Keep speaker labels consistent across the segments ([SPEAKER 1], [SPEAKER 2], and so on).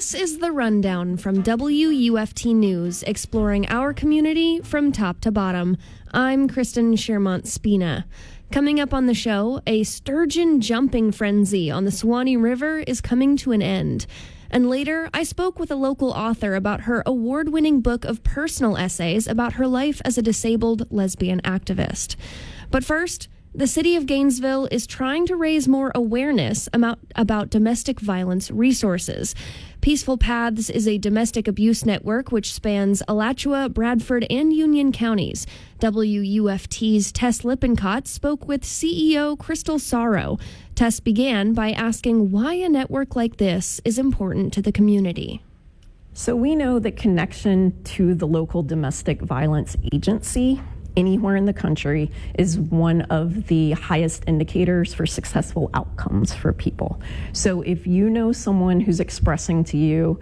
[SPEAKER 1] This is the rundown from WUFT News, exploring our community from top to bottom. I'm Kristen Shermont-Spina. Coming up on the show, a sturgeon jumping frenzy on the Suwannee River is coming to an end. And later, I spoke with a local author about her award-winning book of personal essays about her life as a disabled lesbian activist. But first, the city of Gainesville is trying to raise more awareness about domestic violence resources. Peaceful Paths is a domestic abuse network which spans Alachua, Bradford, and Union counties. WUFT's Tess Lippincott spoke with CEO Crystal Sorrow. Tess began by asking why a network like this is important to the community.
[SPEAKER 2] So we know that connection to the local domestic violence agency anywhere in the country is one of the highest indicators for successful outcomes for people. So if you know someone who's expressing to you,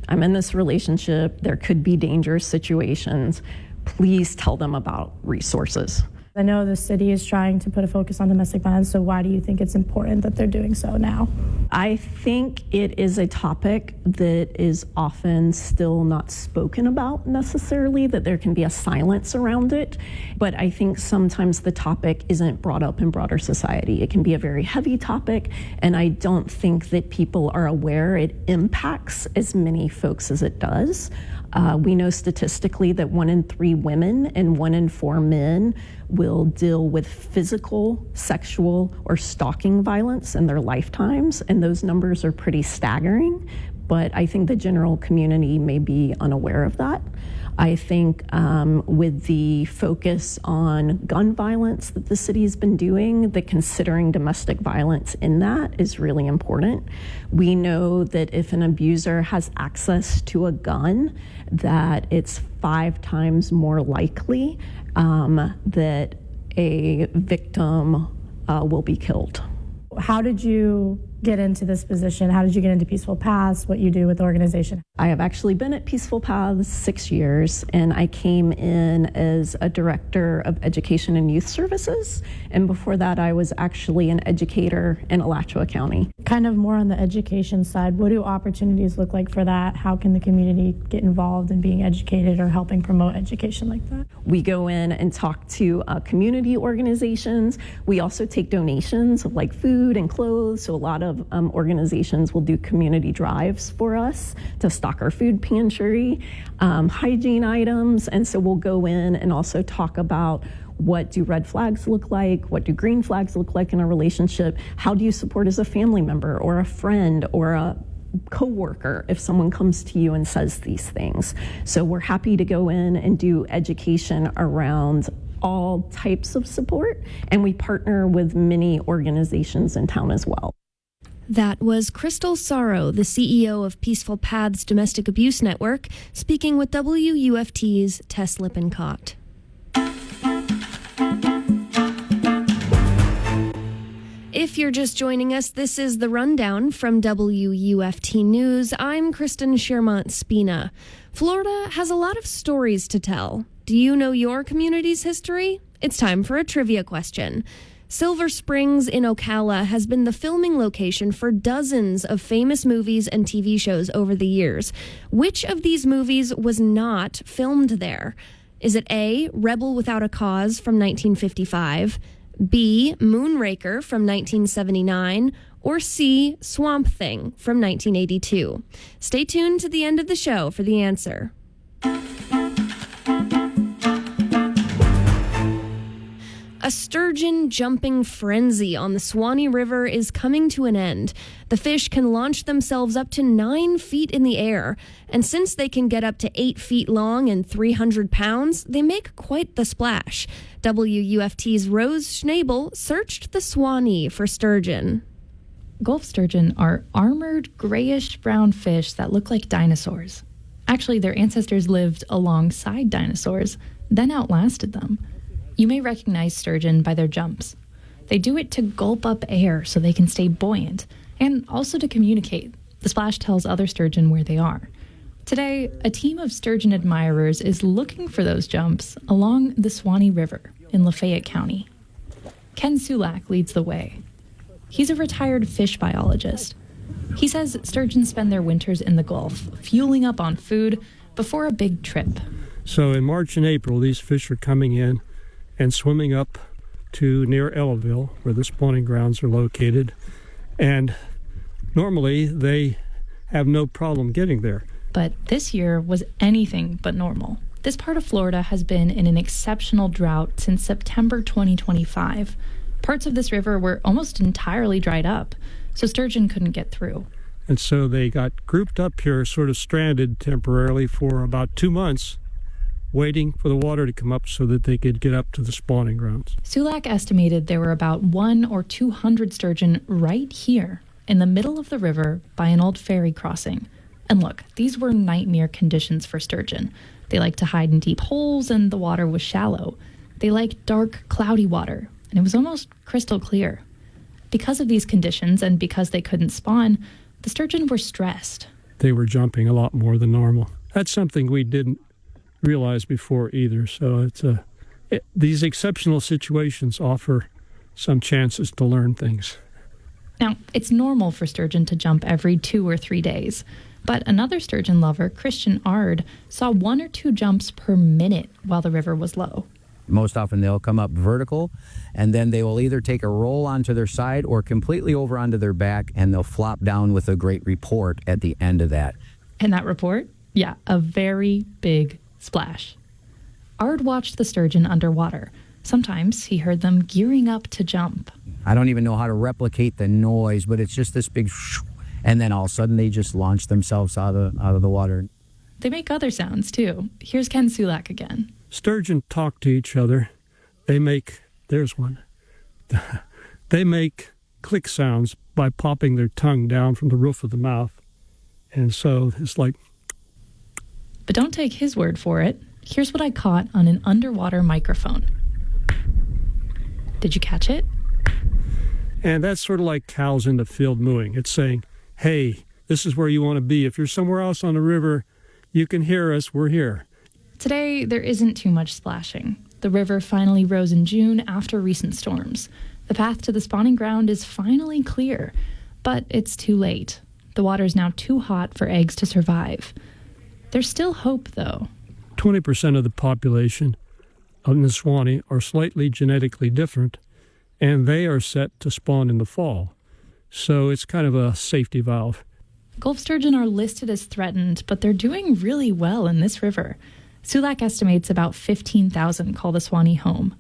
[SPEAKER 2] I'm in this relationship, there could be dangerous situations, please tell them about resources.
[SPEAKER 3] I know the city is trying to put a focus on domestic violence, so why do you think it's important that they're doing so now?
[SPEAKER 2] I think it is a topic that is often still not spoken about necessarily, that there can be a silence around it. But I think sometimes the topic isn't brought up in broader society. It can be a very heavy topic, and I don't think that people are aware it impacts as many folks as it does. We know statistically that 1 in 3 women and 1 in 4 men will deal with physical, sexual, or stalking violence in their lifetimes, and those numbers are pretty staggering, but I think the general community may be unaware of that. I think with the focus on gun violence that the city's been doing, that considering domestic violence in that is really important. We know that if an abuser has access to a gun, that it's 5 times more likely that a victim will be killed.
[SPEAKER 3] How did you get into this position? How did you get into Peaceful Paths, what you do with the organization?
[SPEAKER 2] I have actually been at Peaceful Paths 6 years, and I came in as a director of education and youth services. And before that, I was actually an educator in Alachua County.
[SPEAKER 3] Kind of more on the education side, what do opportunities look like for that? How can the community get involved in being educated or helping promote education like that?
[SPEAKER 2] We go in and talk to community organizations. We also take donations of like food and clothes. So a lot of organizations will do community drives for us to stock our food pantry, hygiene items. And so we'll go in and also talk about what do red flags look like? What do green flags look like in a relationship? How do you support as a family member or a friend or a coworker if someone comes to you and says these things? So we're happy to go in and do education around all types of support, and we partner with many organizations in town as well.
[SPEAKER 1] That was Crystal Sorrow, the CEO of Peaceful Paths Domestic Abuse Network, speaking with WUFT's Tess Lippincott. If you're just joining us, this is the rundown from WUFT News. I'm Kristen Shermont-Spina. Florida has a lot of stories to tell. Do you know your community's history? It's time for a trivia question. Silver Springs in Ocala has been the filming location for dozens of famous movies and TV shows over the years. Which of these movies was not filmed there? Is it A, Rebel Without a Cause from 1955, B, Moonraker from 1979, or C, Swamp Thing from 1982? Stay tuned to the end of the show for the answer. A sturgeon jumping frenzy on the Suwannee River is coming to an end. The fish can launch themselves up to 9 feet in the air, and since they can get up to 8 feet long and 300 pounds, they make quite the splash. WUFT's Rose Schnabel searched the Suwannee for sturgeon.
[SPEAKER 4] Gulf sturgeon are armored, grayish-brown fish that look like dinosaurs. Actually, their ancestors lived alongside dinosaurs, then outlasted them. You may recognize sturgeon by their jumps. They do it to gulp up air so they can stay buoyant, and also to communicate. The splash tells other sturgeon where they are. Today, a team of sturgeon admirers is looking for those jumps along the Suwannee River in Lafayette County. Ken Sulak leads the way. He's a retired fish biologist. He says sturgeon spend their winters in the Gulf, fueling up on food before a big trip.
[SPEAKER 5] So in March and April, these fish are coming in and swimming up to near Ellaville, where the spawning grounds are located. And normally they have no problem getting there.
[SPEAKER 4] But this year was anything but normal. This part of Florida has been in an exceptional drought since September 2025. Parts of this river were almost entirely dried up, so sturgeon couldn't get through.
[SPEAKER 5] And so they got grouped up here, sort of stranded temporarily for about 2 months, waiting for the water to come up so that they could get up to the spawning grounds.
[SPEAKER 4] Sulak estimated there were about 100 or 200 sturgeon right here in the middle of the river by an old ferry crossing. And look, these were nightmare conditions for sturgeon. They liked to hide in deep holes and the water was shallow. They liked dark, cloudy water, and it was almost crystal clear. Because of these conditions and because they couldn't spawn, the sturgeon were stressed.
[SPEAKER 5] They were jumping a lot more than normal. That's something we didn't realize before either. So these exceptional situations offer some chances to learn things.
[SPEAKER 4] Now, it's normal for sturgeon to jump every 2 or 3 days. But another sturgeon lover, Christian Ard, saw 1 or 2 jumps per minute while the river was low.
[SPEAKER 6] Most often they'll come up vertical, and then they will either take a roll onto their side or completely over onto their back, and they'll flop down with a great report at the end of that.
[SPEAKER 4] And that report? Yeah, a very big splash. Ard watched the sturgeon underwater. Sometimes he heard them gearing up to jump.
[SPEAKER 6] I don't even know how to replicate the noise, but it's just this big shoo, and then all of a sudden they just launch themselves out of the water.
[SPEAKER 4] They make other sounds, too. Here's Ken Sulak again.
[SPEAKER 5] Sturgeon talk to each other. There's one. They make click sounds by popping their tongue down from the roof of the mouth. And so it's like...
[SPEAKER 4] But don't take his word for it. Here's what I caught on an underwater microphone. Did you catch it?
[SPEAKER 5] And that's sort of like cows in the field mooing. It's saying, hey, this is where you want to be. If you're somewhere else on the river, you can hear us. We're here.
[SPEAKER 4] Today, there isn't too much splashing. The river finally rose in June after recent storms. The path to the spawning ground is finally clear, but it's too late. The water's now too hot for eggs to survive. There's still hope, though.
[SPEAKER 5] 20% of the population of the Suwannee are slightly genetically different, and they are set to spawn in the fall. So it's kind of a safety valve.
[SPEAKER 4] Gulf sturgeon are listed as threatened, but they're doing really well in this river. Sulak estimates about 15,000 call the Suwannee home.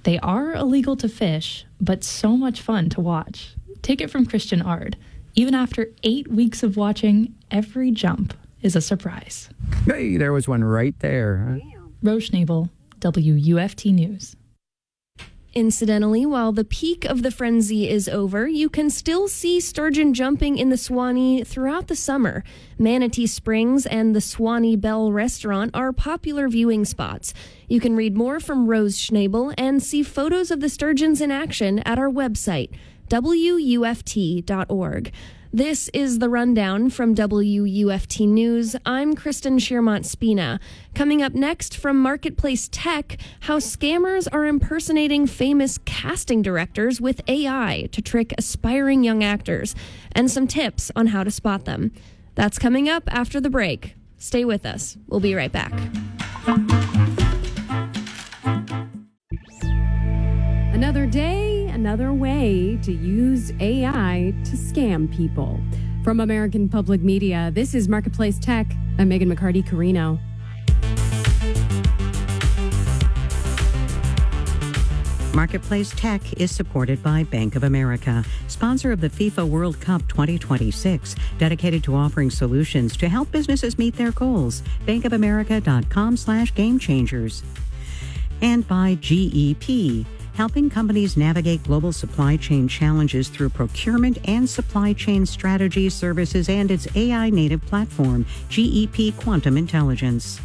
[SPEAKER 4] They are illegal to fish, but so much fun to watch. Take it from Christian Ard. Even after 8 weeks of watching, every jump is a surprise.
[SPEAKER 6] Hey, there was one right there.
[SPEAKER 4] Rose Schnabel, WUFT News.
[SPEAKER 1] Incidentally, while the peak of the frenzy is over, you can still see sturgeon jumping in the Suwannee throughout the summer. Manatee Springs and the Suwannee Bell Restaurant are popular viewing spots. You can read more from Rose Schnabel and see photos of the sturgeons in action at our website, WUFT.org. This is the rundown from WUFT News. I'm Kristen Shearmont-Spina. Coming up next from Marketplace Tech, how scammers are impersonating famous casting directors with AI to trick aspiring young actors, and some tips on how to spot them. That's coming up after the break. Stay with us. We'll be right back.
[SPEAKER 7] Another day, another way to use AI to scam people. From American Public Media, this is Marketplace Tech. I'm Megan McCarty-Carino.
[SPEAKER 8] Marketplace Tech is supported by Bank of America, sponsor of the FIFA World Cup 2026, dedicated to offering solutions to help businesses meet their goals. bankofamerica.com/gamechangers. And by GEP, helping companies navigate global supply chain challenges through procurement and supply chain strategy services and its AI-native platform, GEP Quantum Intelligence.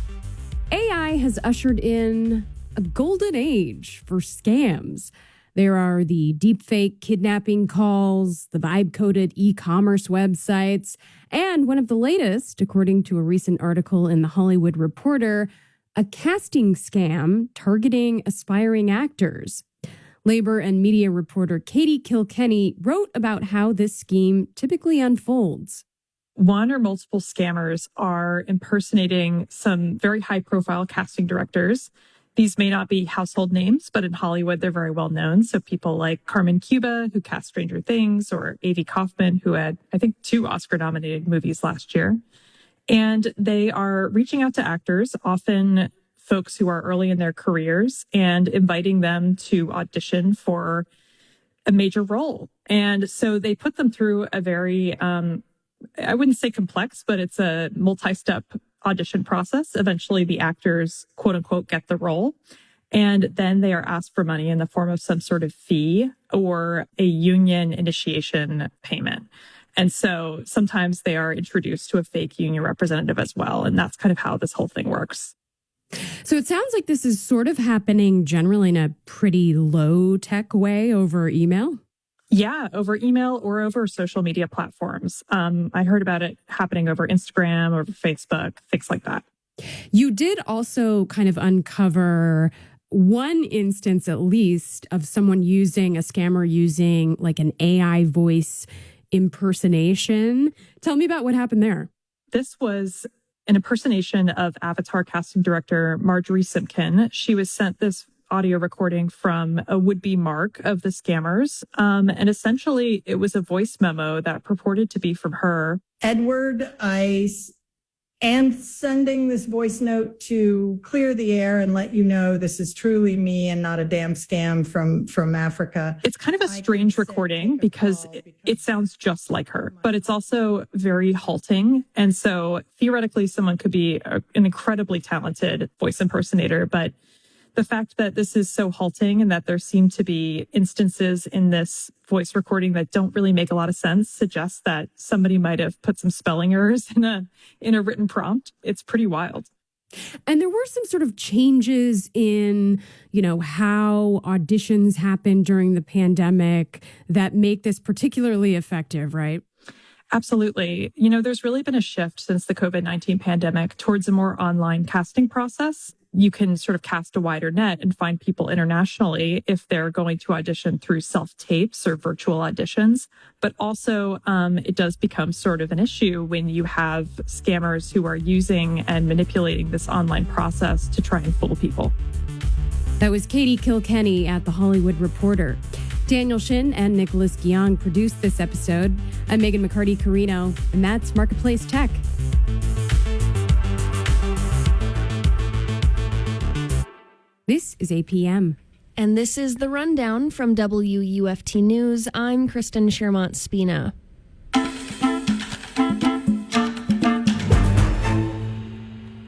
[SPEAKER 7] AI has ushered in a golden age for scams. There are the deepfake kidnapping calls, the vibe-coded e-commerce websites, and one of the latest, according to a recent article in The Hollywood Reporter, a casting scam targeting aspiring actors. Labor and media reporter Katie Kilkenny wrote about how this scheme typically unfolds.
[SPEAKER 9] One or multiple scammers are impersonating some very high-profile casting directors. These may not be household names, but in Hollywood, they're very well known. So people like Carmen Cuba, who cast Stranger Things, or Avi Kaufman, who had, I think, 2 Oscar-nominated movies last year. And they are reaching out to actors, often folks who are early in their careers, and inviting them to audition for a major role. And so they put them through a very, I wouldn't say complex, but it's a multi-step audition process. Eventually, the actors, quote unquote, get the role. And then they are asked for money in the form of some sort of fee or a union initiation payment. And so sometimes they are introduced to a fake union representative as well. And that's kind of how this whole thing works.
[SPEAKER 7] So it sounds like this is sort of happening generally in a pretty low tech way over email.
[SPEAKER 9] Yeah, over email or over social media platforms. I heard about it happening over Instagram, over Facebook, things like that.
[SPEAKER 7] You did also kind of uncover one instance, at least, of someone using a scammer using like an AI voice impersonation. Tell me about what happened there.
[SPEAKER 9] This was an impersonation of Avatar casting director Marjorie Simpkin. She was sent this audio recording from a would-be mark of the scammers. And essentially, it was a voice memo that purported to be from her.
[SPEAKER 10] Edward, I am sending this voice note to clear the air and let you know this is truly me and not a damn scam from Africa.
[SPEAKER 9] It's kind of a strange recording because it sounds just like her, but it's also very halting. And so theoretically, someone could be an incredibly talented voice impersonator, but the fact that this is so halting and that there seem to be instances in this voice recording that don't really make a lot of sense suggests that somebody might have put some spelling errors in a written prompt. It's pretty wild.
[SPEAKER 7] And there were some sort of changes in, how auditions happened during the pandemic that make this particularly effective, right?
[SPEAKER 9] Absolutely. There's really been a shift since the COVID-19 pandemic towards a more online casting process. You can sort of cast a wider net and find people internationally if they're going to audition through self-tapes or virtual auditions. But also, it does become sort of an issue when you have scammers who are using and manipulating this online process to try and fool people.
[SPEAKER 7] That was Katie Kilkenny at The Hollywood Reporter. Daniel Shin and Nicholas Guion produced this episode. I'm Megan McCarty-Carino, and that's Marketplace Tech. This is APM.
[SPEAKER 1] And this is The Rundown from WUFT News. I'm Kristen Shermont-Spina.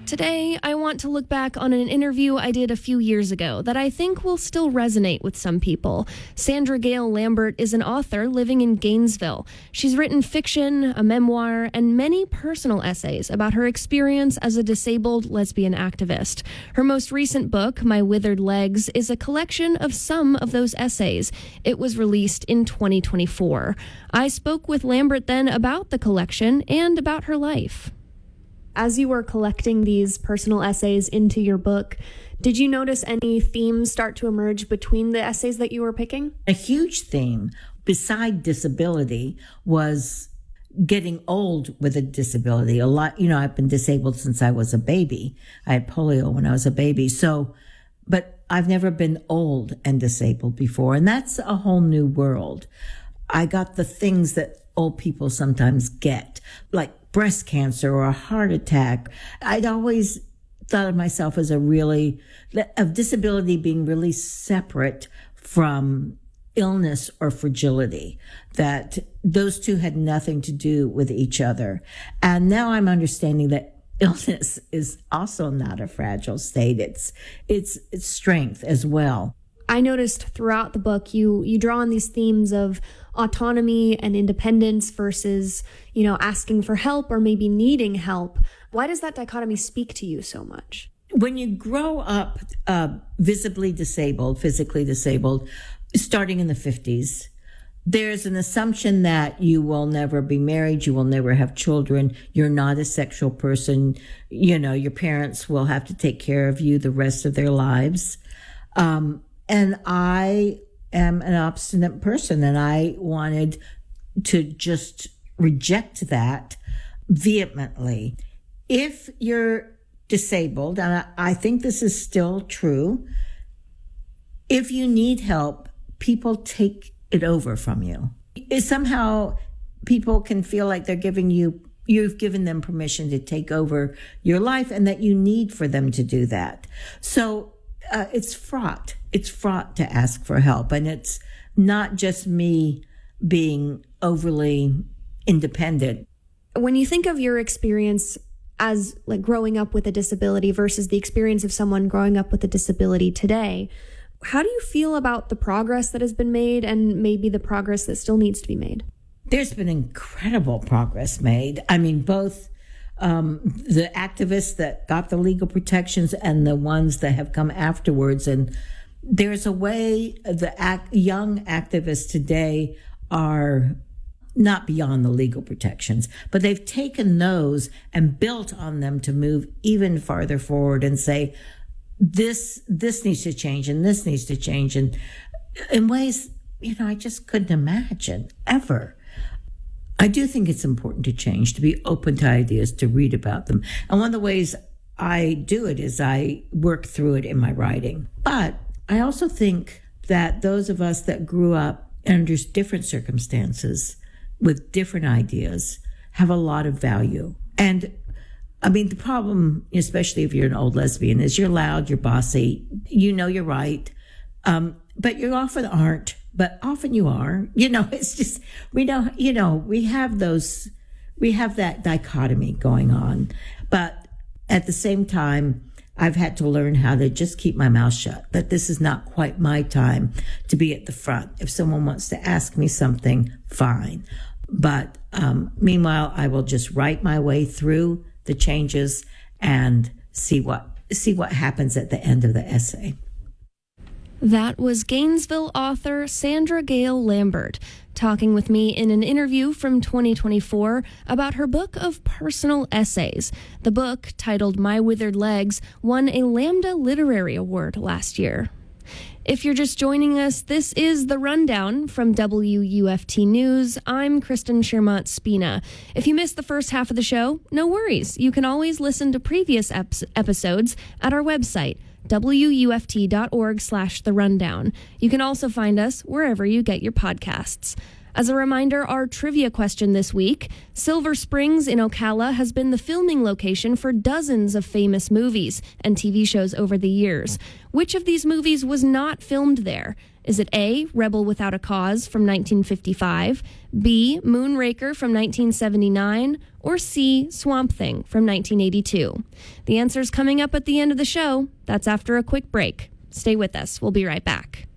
[SPEAKER 1] Today, I want to look back on an interview I did a few years ago that I think will still resonate with some people. Sandra Gale Lambert is an author living in Gainesville. She's written fiction, a memoir, and many personal essays about her experience as a disabled lesbian activist. Her most recent book, My Withered Legs, is a collection of some of those essays. It was released in 2024. I spoke with Lambert then about the collection and about her life. As you were collecting these personal essays into your book, did you notice any themes start to emerge between the essays that you were picking?
[SPEAKER 11] A huge theme, beside disability, was getting old with a disability. A lot, I've been disabled since I was a baby. I had polio when I was a baby. But I've never been old and disabled before. And that's a whole new world. I got the things that old people sometimes get, like breast cancer or a heart attack. I'd always thought of myself as of disability being really separate from illness or fragility, that those two had nothing to do with each other. And now I'm understanding that illness is also not a fragile state. It's strength as well.
[SPEAKER 1] I noticed throughout the book, you draw on these themes of autonomy and independence versus, asking for help or maybe needing help. Why does that dichotomy speak to you so much?
[SPEAKER 11] When you grow up visibly disabled, physically disabled, starting in the 50s, there's an assumption that you will never be married, you will never have children, you're not a sexual person, your parents will have to take care of you the rest of their lives. And I am an obstinate person, and I wanted to just reject that vehemently. If you're disabled, and I think this is still true, if you need help, people take it over from you. Somehow people can feel like you've given them permission to take over your life, and that you need for them to do that. So it's fraught. It's fraught to ask for help. And it's not just me being overly independent.
[SPEAKER 1] When you think of your experience as like growing up with a disability versus the experience of someone growing up with a disability today, how do you feel about the progress that has been made and maybe the progress that still needs to be made?
[SPEAKER 11] There's been incredible progress made. I mean, both the activists that got the legal protections and the ones that have come afterwards. And there's a way young activists today are not beyond the legal protections, but they've taken those and built on them to move even farther forward and say, this needs to change and this needs to change. And in ways, I just couldn't imagine ever. I do think it's important to change, to be open to ideas, to read about them. And one of the ways I do it is I work through it in my writing. But I also think that those of us that grew up under different circumstances with different ideas have a lot of value. And I mean, the problem, especially if you're an old lesbian, is you're loud, you're bossy, you're right, but you often aren't. But often you are. It's just, we have that dichotomy going on. But at the same time, I've had to learn how to just keep my mouth shut, that this is not quite my time to be at the front. If someone wants to ask me something, fine. But meanwhile, I will just write my way through the changes and see what happens at the end of the essay.
[SPEAKER 1] That was Gainesville author Sandra Gale Lambert talking with me in an interview from 2024 about her book of personal essays. The book, titled My Withered Legs, won a Lambda Literary Award last year. If you're just joining us, this is The Rundown from WUFT News. I'm Kristen Shermont-Spina. If you missed the first half of the show, no worries. You can always listen to previous episodes at our website, wuft.org/The Rundown. You can also find us wherever you get your podcasts. As a reminder, our trivia question this week: Silver Springs in Ocala has been the filming location for dozens of famous movies and TV shows over the years. Which of these movies was not filmed there? Is it A, Rebel Without a Cause from 1955, B, Moonraker from 1979, or C, Swamp Thing from 1982? The answer's coming up at the end of the show. That's after a quick break. Stay with us. We'll be right back.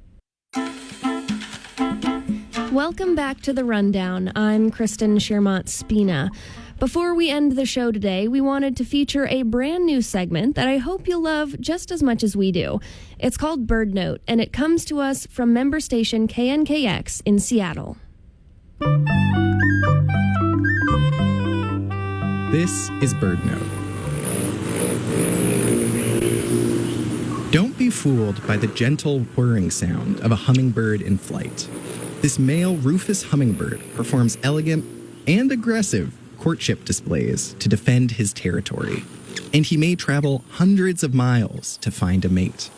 [SPEAKER 1] Welcome back to The Rundown. I'm Kristen Shermont-Spina. Before we end the show today, we wanted to feature a brand new segment that I hope you'll love just as much as we do. It's called Bird Note, and it comes to us from member station KNKX in Seattle.
[SPEAKER 12] This is Bird Note. Don't be fooled by the gentle whirring sound of a hummingbird in flight. This male rufous hummingbird performs elegant and aggressive courtship displays to defend his territory, and he may travel hundreds of miles to find a mate.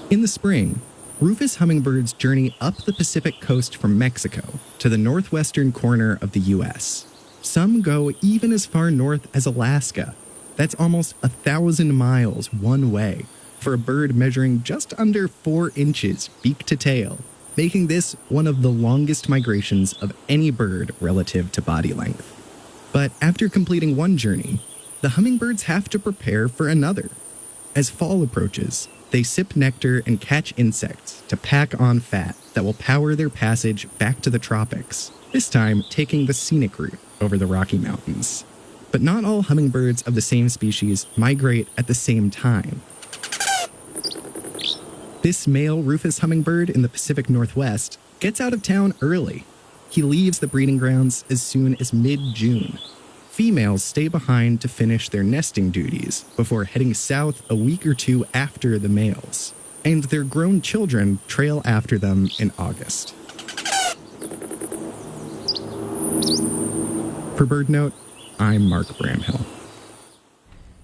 [SPEAKER 12] In the spring, rufous hummingbirds journey up the Pacific coast from Mexico to the northwestern corner of the U.S. Some go even as far north as Alaska. That's almost 1,000 miles one way for a bird measuring just under 4 inches beak to tail, making this one of the longest migrations of any bird relative to body length. But after completing one journey, the hummingbirds have to prepare for another. As fall approaches, they sip nectar and catch insects to pack on fat that will power their passage back to the tropics, this time taking the scenic route over the Rocky Mountains. But not all hummingbirds of the same species migrate at the same time. This male rufous hummingbird in the Pacific Northwest gets out of town early. He leaves the breeding grounds as soon as mid-June. Females stay behind to finish their nesting duties before heading south a week or two after the males. and their grown children trail after them in August. For BirdNote, I'm Mark Bramhill.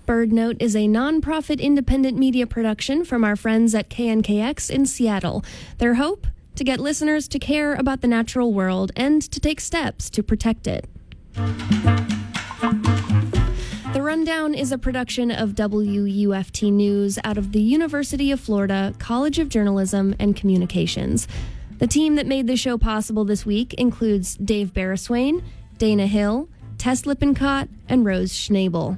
[SPEAKER 1] BirdNote is a nonprofit independent media production from our friends at KNKX in Seattle. Their hope? To get listeners to care about the natural world and to take steps to protect it. The Rundown is a production of WUFT News out of the University of Florida College of Journalism and Communications. The team that made the show possible this week includes Dave Barriswain, Dana Hill, Tess Lippincott, and Rose Schnabel.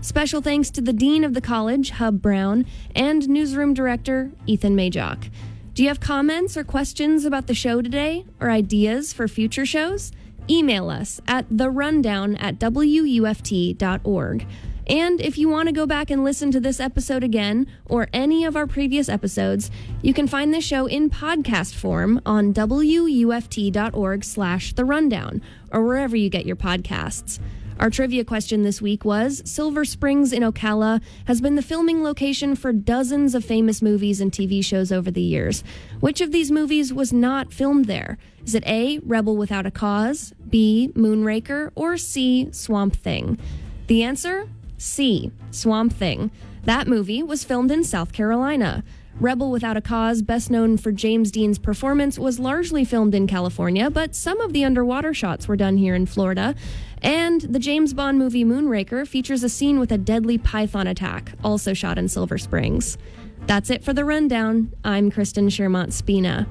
[SPEAKER 1] Special thanks to the Dean of the College, Hub Brown, and Newsroom Director, Ethan Majok. Do you have comments or questions about the show today, or ideas for future shows? Email us at therundown@wuft.org. And if you want to go back and listen to this episode again, or any of our previous episodes, you can find the show in podcast form on wuft.org/therundown, or wherever you get your podcasts. Our trivia question this week was, Silver Springs in Ocala has been the filming location for dozens of famous movies and TV shows over the years. Which of these movies was not filmed there? Is it A, Rebel Without a Cause, B, Moonraker, or C, Swamp Thing? The answer? C, Swamp Thing. That movie was filmed in South Carolina. Rebel Without a Cause, best known for James Dean's performance, was largely filmed in California, but some of the underwater shots were done here in Florida. And the James Bond movie Moonraker features a scene with a deadly python attack, also shot in Silver Springs. That's it for The Rundown. I'm Kristen Shermont Spina.